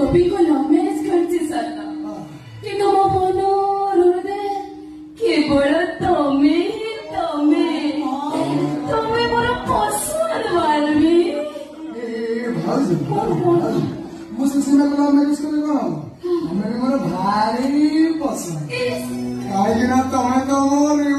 Bobby को love marriage करते सारना कि तुम बोलो रुदे कि बड़ा तुम्हें बड़ा पसंद वाली मुझसे सीमा को love marriage करेगा हमें मेरा भारी पसंद काहे ना तुम्हें तो मोरी